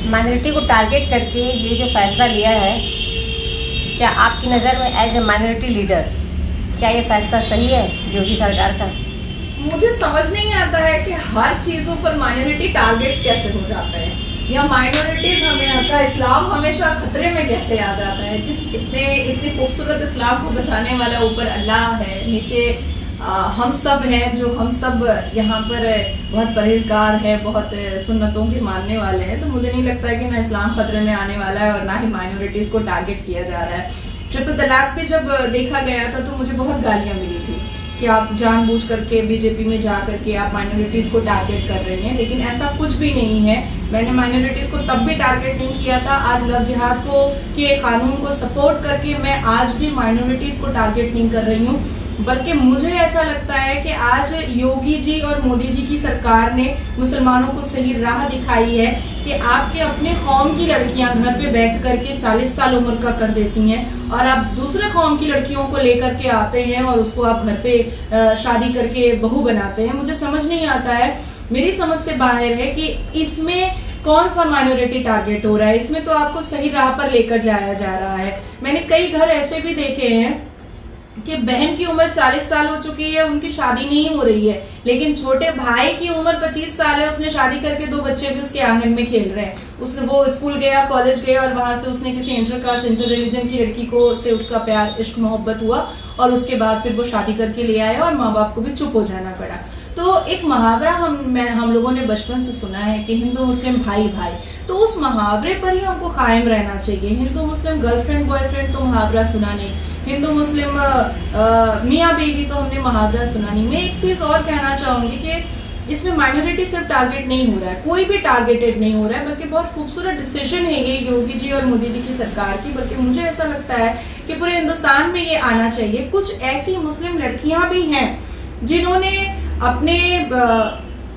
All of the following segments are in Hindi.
माइनॉरिटी को टारगेट करके ये जो फैसला लिया है, क्या आपकी नज़र में एज ए माइनॉरिटी लीडर क्या ये फैसला सही है योगी सरकार का? मुझे समझ नहीं आता है कि हर चीज़ों पर माइनॉरिटी टारगेट कैसे हो जाता है, या माइनॉरिटीज हमें का इस्लाम हमेशा खतरे में कैसे आ जाता है। जिस इतने खूबसूरत इस्लाम को बचाने वाला ऊपर अल्लाह है, नीचे हम सब हैं, जो हम सब यहाँ पर बहुत परहेजगार है, बहुत सुन्नतों के मानने वाले हैं। तो मुझे नहीं लगता है कि ना इस्लाम खतरे में आने वाला है और ना ही माइनॉरिटीज को टारगेट किया जा रहा है। ट्रिपल तलाक पे जब देखा गया था तो मुझे बहुत गालियां मिली थी कि आप जानबूझ करके बीजेपी में जा करके आप माइनॉरिटीज को टारगेट कर रहे हैं, लेकिन ऐसा कुछ भी नहीं है। मैंने माइनॉरिटीज को तब भी टारगेट नहीं किया था। आज लव जिहाद को के कानून को सपोर्ट करके मैं आज भी माइनॉरिटीज को टारगेट नहीं कर रही हूँ, बल्कि मुझे ऐसा लगता है कि आज योगी जी और मोदी जी की सरकार ने मुसलमानों को सही राह दिखाई है कि आपके अपने कौम की लड़कियां घर पे बैठ करके 40 साल उम्र का कर देती हैं और आप दूसरे कौम की लड़कियों को लेकर के आते हैं और उसको आप घर पे शादी करके बहू बनाते हैं। मुझे समझ नहीं आता है, मेरी समझ से बाहर है कि इसमें कौन सा माइनॉरिटी टारगेट हो रहा है। इसमें तो आपको सही राह पर लेकर जाया जा रहा है। मैंने कई घर ऐसे भी देखे हैं कि बहन की उम्र 40 साल हो चुकी है, उनकी शादी नहीं हो रही है, लेकिन छोटे भाई की उम्र 25 साल है, उसने शादी करके 2 बच्चे भी उसके आंगन में खेल रहे हैं। उसने वो स्कूल गया, कॉलेज गया और वहां से उसने किसी इंटर कास्ट इंटर रिलीजन की लड़की को से उसका प्यार इश्क मोहब्बत हुआ और उसके बाद फिर वो शादी करके ले आया और माँ बाप को भी चुप हो जाना पड़ा। तो एक मुहावरा हम लोगों ने बचपन से सुना है कि हिंदू मुस्लिम भाई भाई, तो उस मुहावरे पर ही हमको कायम रहना चाहिए। हिंदू मुस्लिम गर्लफ्रेंड बॉयफ्रेंड तो मुहावरा सुना नहीं, हिंदू मुस्लिम मियाँ बीवी तो हमने मुहावरा सुना नहीं। मैं एक चीज और कहना चाहूंगी कि इसमें माइनॉरिटी सिर्फ टारगेट नहीं हो रहा है, कोई भी टारगेटेड नहीं हो रहा है, बल्कि बहुत खूबसूरत डिसीजन है ये योगी जी और मोदी जी की सरकार की। बल्कि मुझे ऐसा लगता है कि पूरे हिंदुस्तान में ये आना चाहिए। कुछ ऐसी मुस्लिम लड़कियां भी हैं जिन्होंने अपने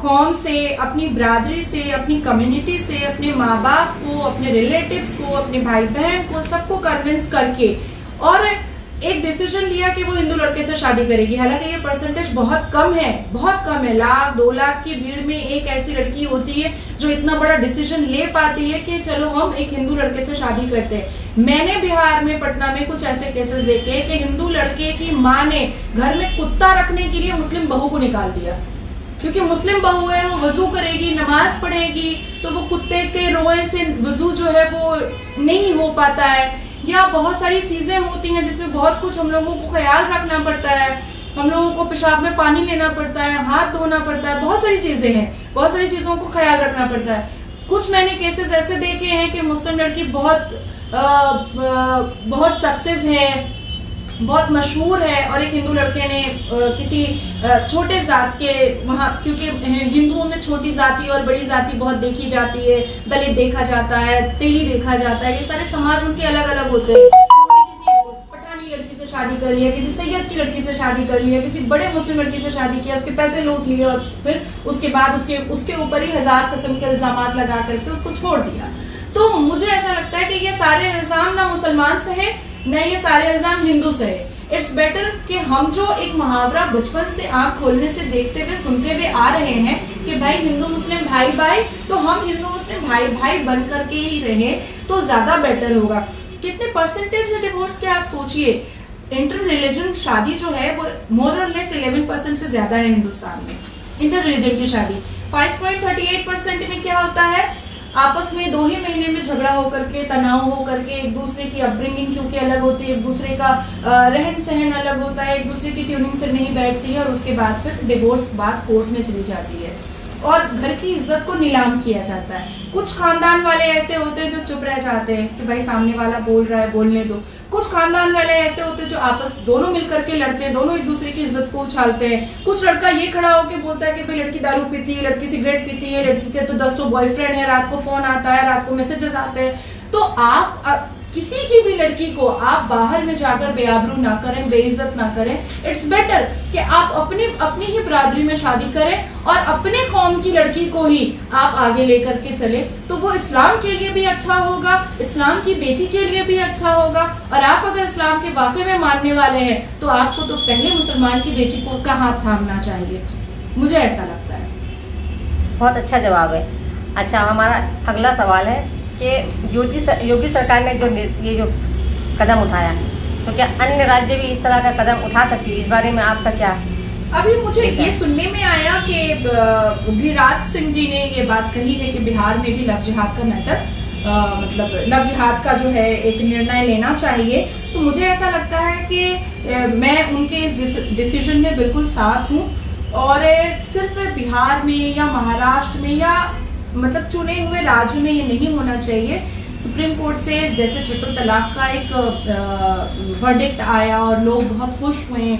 कौम से, अपनी ब्रादरी से, अपनी कम्युनिटी से, अपने माँ बाप को, अपने रिलेटिव्स को, अपने भाई बहन को, सबको कन्विंस करके और एक डिसीजन लिया कि वो हिंदू लड़के से शादी करेगी। हालांकि ये परसेंटेज बहुत कम है, बहुत कम है। 1-2 लाख की भीड़ में एक ऐसी लड़की होती है जो इतना बड़ा डिसीजन ले पाती है कि चलो हम एक हिंदू लड़के से शादी करते हैं। मैंने बिहार में, पटना में कुछ ऐसे केसेस देखे हैं कि हिंदू लड़के की माँ ने घर में कुत्ता रखने के लिए मुस्लिम बहू को निकाल दिया, क्योंकि मुस्लिम बहू है, वो वजू करेगी, नमाज पढ़ेगी, तो वो कुत्ते के रोए से वजू जो है वो नहीं हो पाता है। या बहुत सारी चीजें होती हैं जिसमें बहुत कुछ हम लोगों को ख्याल रखना पड़ता है। हम लोगों को पेशाब में पानी लेना पड़ता है, हाथ धोना पड़ता है, बहुत सारी चीजें हैं, बहुत सारी चीजों को ख्याल रखना पड़ता है। कुछ मैंने केसेस ऐसे देखे हैं कि मुस्लिम लड़की बहुत सक्सेस है, बहुत मशहूर है, और एक हिंदू लड़के ने किसी छोटे जात के वहाँ, क्योंकि हिंदुओं में छोटी जाति और बड़ी जाति बहुत देखी जाती है, दलित देखा जाता है, तेली देखा जाता है, ये सारे समाज उनके अलग अलग होते हैं। उन्होंने किसी पठानी लड़की से शादी कर लिया, किसी सैयद की लड़की से शादी कर लिया, किसी बड़े मुस्लिम लड़की से शादी किया, उसके पैसे लूट लिए और फिर उसके बाद उसके ऊपर ही 1000 किस्म के इल्जाम लगा करके उसको छोड़ दिया। तो मुझे ऐसा लगता है कि ये सारे इल्जाम ना मुसलमान से है, न ये सारे इल्जाम हिंदू से है। इट्स बेटर कि हम जो एक मुहावरा बचपन से आंख खोलने से देखते हुए सुनते हुए आ रहे हैं कि भाई हिंदू मुस्लिम भाई भाई, तो हम हिंदू मुस्लिम भाई भाई बन करके ही रहे तो ज्यादा बेटर होगा। कितने परसेंटेज है डिवोर्स के आप सोचिए। इंटर रिलीजन शादी जो है वो मोर और लेस 11% से ज्यादा है हिंदुस्तान में। इंटर रिलीजन की शादी 5.38% में क्या होता है, आपस में 2 ही महीने में झगड़ा होकर के, तनाव होकर के, एक दूसरे की अपब्रिंगिंग क्योंकि अलग होती है, एक दूसरे का रहन सहन अलग होता है, एक दूसरे की ट्यूनिंग फिर नहीं बैठती है और उसके बाद फिर डिवोर्स बात कोर्ट में चली जाती है और घर की इज्जत को नीलाम किया जाता है। कुछ खानदान वाले ऐसे होते हैं जो चुप रह जाते हैं कि भाई सामने वाला बोल रहा है, बोलने दो। कुछ खानदान वाले ऐसे होते हैं जो आपस दोनों मिलकर के लड़ते हैं, दोनों एक दूसरे की इज्जत को उछालते हैं। कुछ लड़का ये खड़ा होकर बोलता है कि भाई लड़की दारू पीती है, लड़की सिगरेट पीती है, लड़की के तो 10 बॉयफ्रेंड है, रात को फोन आता है, रात को मैसेजेस आते हैं। तो आप किसी की भी लड़की को आप बाहर में जाकर बेआबरू ना करें, बेइज्जत ना करें। इट्स बेटर कि आप अपनी ही बरादरी में शादी करें और अपने कौम की लड़की को ही आप आगे लेकर के चले, तो वो इस्लाम के लिए भी अच्छा होगा, इस्लाम की बेटी के लिए भी अच्छा होगा। और आप अगर इस्लाम के वाकई में मानने वाले हैं तो आपको तो पहले मुसलमान की बेटी को का हाथ थामना चाहिए, मुझे ऐसा लगता है। बहुत अच्छा जवाब है। अच्छा, हमारा अगला सवाल है कि योगी सरकार ने ये जो कदम उठाया, तो क्या अन्य राज्य भी इस तरह का कदम उठा सकती है? इस बारे में आपका क्या? अभी मुझे ये सुनने में आया कि गिरिराज सिंह जी ने ये बात कही है कि बिहार में भी लव जिहाद का मैटर मतलब लव जिहाद का जो है एक निर्णय लेना चाहिए। तो मुझे ऐसा लगता है कि मैं उनके इस डिसीजन में बिल्कुल साथ हूँ, और सिर्फ बिहार में या महाराष्ट्र में या मतलब चुने हुए राज्य में ये नहीं होना चाहिए। सुप्रीम कोर्ट से जैसे ट्रिपल तलाक का एक वर्डिक्ट आया और लोग बहुत खुश हुए,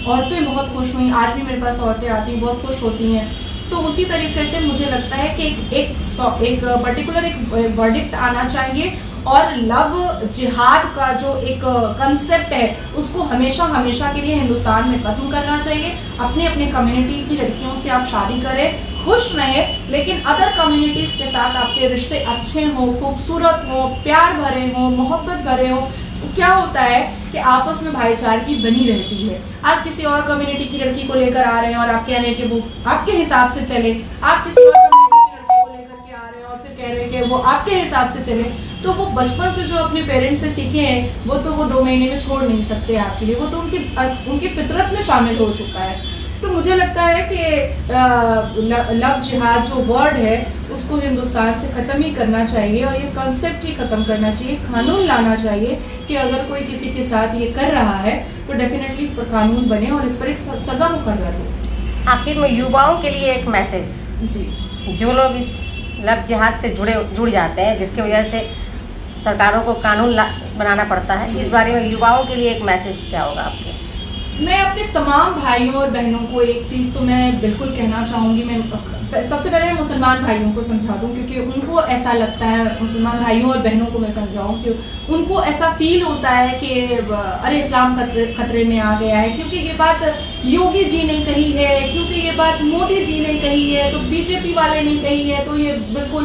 औरतें बहुत खुश हुई, आज भी मेरे पास औरतें आती हैं बहुत खुश होती हैं, तो उसी तरीके से मुझे लगता है कि एक पर्टिकुलर एक वर्डिक्ट आना चाहिए, और लव जिहाद का जो एक कंसेप्ट है उसको हमेशा हमेशा के लिए हिंदुस्तान में खत्म करना चाहिए। अपने अपने कम्युनिटी की लड़कियों से आप शादी करें, खुश रहे, लेकिन अदर कम्युनिटीज के साथ आपके रिश्ते अच्छे हों, खूबसूरत हों, प्यार भरे हों, मोहब्बत भरे हों। तो क्या होता है कि आपस में भाईचारगी बनी रहती है। आप किसी और कम्युनिटी की लड़की को लेकर आ रहे हैं और आप कह रहे हैं कि वो आपके हिसाब से चले, आप किसी और कम्युनिटी की लड़की को लेकर के आ रहे हैं और फिर कह रहे हैं कि वो आपके हिसाब से चले, तो वो बचपन से जो अपने पेरेंट्स से सीखे हैं वो तो वो 2 महीने में छोड़ नहीं सकते आपके लिए, वो तो उनकी फितरत में शामिल हो चुका है। तो मुझे लगता है कि लव जिहाद जो वर्ड है उसको हिंदुस्तान से खत्म ही करना चाहिए, और ये कॉन्सेप्ट ही खत्म करना चाहिए। कानून लाना चाहिए कि अगर कोई किसी के साथ ये कर रहा है तो डेफिनेटली इस पर कानून बने और इस पर एक सजा मुकर्रर हो। आखिर में युवाओं के लिए एक मैसेज, जी, जो लोग इस लव जिहाद से जुड़ जाते हैं, जिसकी वजह से सरकारों को कानून बनाना पड़ता है, इस बारे में युवाओं के लिए एक मैसेज क्या होगा आपके? मैं अपने तमाम भाइयों और बहनों को एक चीज़ तो मैं बिल्कुल कहना चाहूँगी। मैं सबसे पहले मुसलमान भाइयों को समझा दूँ, क्योंकि उनको ऐसा लगता है, मुसलमान भाइयों और बहनों को मैं समझाऊँ कि उनको ऐसा फील होता है कि अरे इस्लाम खतरे में आ गया है, क्योंकि ये बात योगी जी ने कही है, क्योंकि ये बात मोदी जी ने कही है, तो बीजेपी वाले ने कही है, तो ये बिल्कुल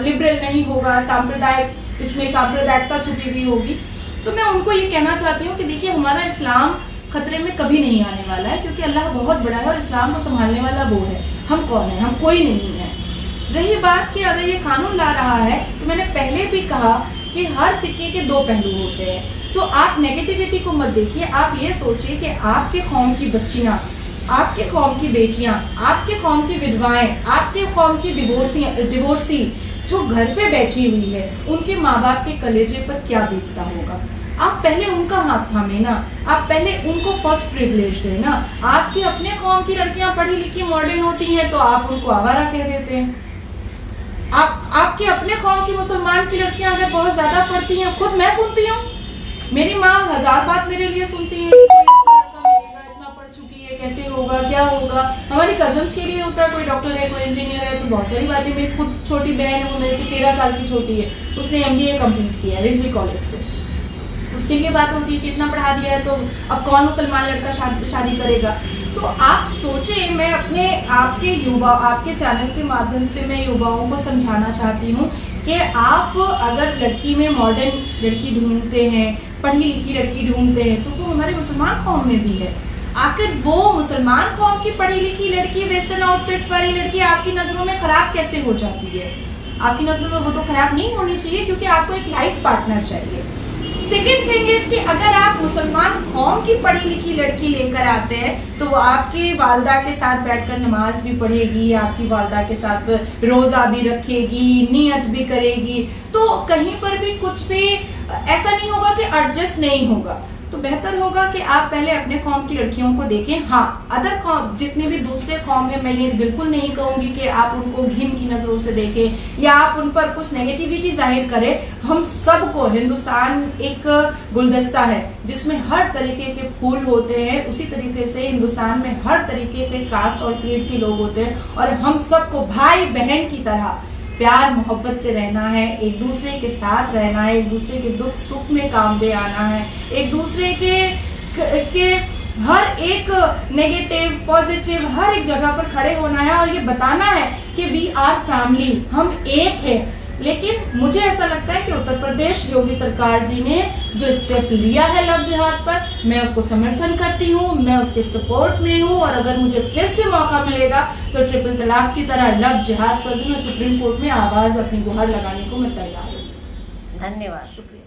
लिबरल नहीं होगा, सांप्रदायिक, इसमें सांप्रदायिकता छुपी हुई होगी। तो मैं उनको ये कहना चाहती हूँ कि देखिए, हमारा इस्लाम खतरे में कभी नहीं आने वाला है, क्योंकि अल्लाह बहुत बड़ा है और इस्लाम को संभालने वाला वो है। हम कौन है? हम कोई नहीं है। रही बात कि अगर ये कानून ला रहा है, तो मैंने पहले भी कहा कि हर सिक्के के 2 पहलू होते हैं। तो आप नेगेटिविटी को मत देखिए, आप ये सोचिए कि आपके कौम की बच्चियां, आपके कौम की बेटियां, आपके कौम की विधवाएं, आपके कौम की डिवोर्सी जो घर पे बैठी हुई है, उनके माँ बाप के कलेजे पर क्या बीतता होगा। आप पहले उनका हाथ थामे ना, आप पहले उनको फर्स्ट प्रिविलेज देना। आपकी अपने कौम की लड़कियां पढ़ी लिखी मॉडर्न होती हैं तो आप उनको आवारा कह देते हैं। आपके अपने कौम की मुसलमान की लड़कियां अगर बहुत ज्यादा पढ़ती हैं, खुद मैं सुनती हूँ, मेरी माँ 1000 बात मेरे लिए सुनती है कि कोई अच्छा लड़का मिलेगा, इतना पढ़ चुकी है, कैसे होगा, क्या होगा। हमारी कजन्स के लिए होता है, कोई डॉक्टर है, कोई इंजीनियर है, तो बहुत सारी बातें। मेरी खुद छोटी बहन है, वो मेरे से 13 साल की छोटी है, उसने MBA कंप्लीट किया है रिजवी कॉलेज से। उसके लिए बात होती है कि इतना पढ़ा दिया है तो अब कौन मुसलमान लड़का शादी करेगा। तो आप सोचें, मैं आपके चैनल के माध्यम से मैं युवाओं को समझाना चाहती हूँ कि आप अगर लड़की में मॉडर्न लड़की ढूंढते हैं, पढ़ी लिखी लड़की ढूंढते हैं, तो वो हमारे मुसलमान कौम में भी है। आखिर वो मुसलमान कौम की पढ़ी लिखी लड़की, वेस्टर्न आउटफिट्स वाली लड़की आपकी नजरों में खराब कैसे हो जाती है? आपकी नजरों में वो तो खराब नहीं होनी चाहिए, क्योंकि आपको एक लाइफ पार्टनर चाहिए। सेकेंड थिंग इज कि अगर आप मुसलमान कौम की पढ़ी लिखी लड़की लेकर आते हैं, तो वो आपकी वालदा के साथ बैठकर नमाज भी पढ़ेगी, आपकी वालदा के साथ रोजा भी रखेगी, नियत भी करेगी, तो कहीं पर भी कुछ भी ऐसा नहीं होगा कि एडजस्ट नहीं होगा। तो बेहतर होगा कि आप पहले अपने कौम की लड़कियों को देखें। हाँ, अदर कौम जितने भी दूसरे कौम है, मैं ये बिल्कुल नहीं कहूंगी कि आप उनको घिन की नजरों से देखें या आप उन पर कुछ नेगेटिविटी जाहिर करें। हम सबको, हिंदुस्तान एक गुलदस्ता है जिसमें हर तरीके के फूल होते हैं, उसी तरीके से हिंदुस्तान में हर तरीके के कास्ट और क्रीड के लोग होते हैं, और हम सबको भाई बहन की तरह प्यार मोहब्बत से रहना है, एक दूसरे के साथ रहना है, एक दूसरे के दुख सुख में काम पे आना है, एक दूसरे के हर एक नेगेटिव पॉजिटिव हर एक जगह पर खड़े होना है, और ये बताना है कि वी आर फैमिली, हम एक है। लेकिन मुझे ऐसा लगता है कि उत्तर प्रदेश योगी सरकार जी ने जो स्टेप लिया है लव जिहाद पर, मैं उसको समर्थन करती हूँ, मैं उसके सपोर्ट में हूँ। और अगर मुझे फिर से मौका मिलेगा तो ट्रिपल तलाक की तरह लव जिहाद पर भी मैं सुप्रीम कोर्ट में आवाज अपनी गुहार लगाने को मैं तैयार हूँ। धन्यवाद, शुक्रिया।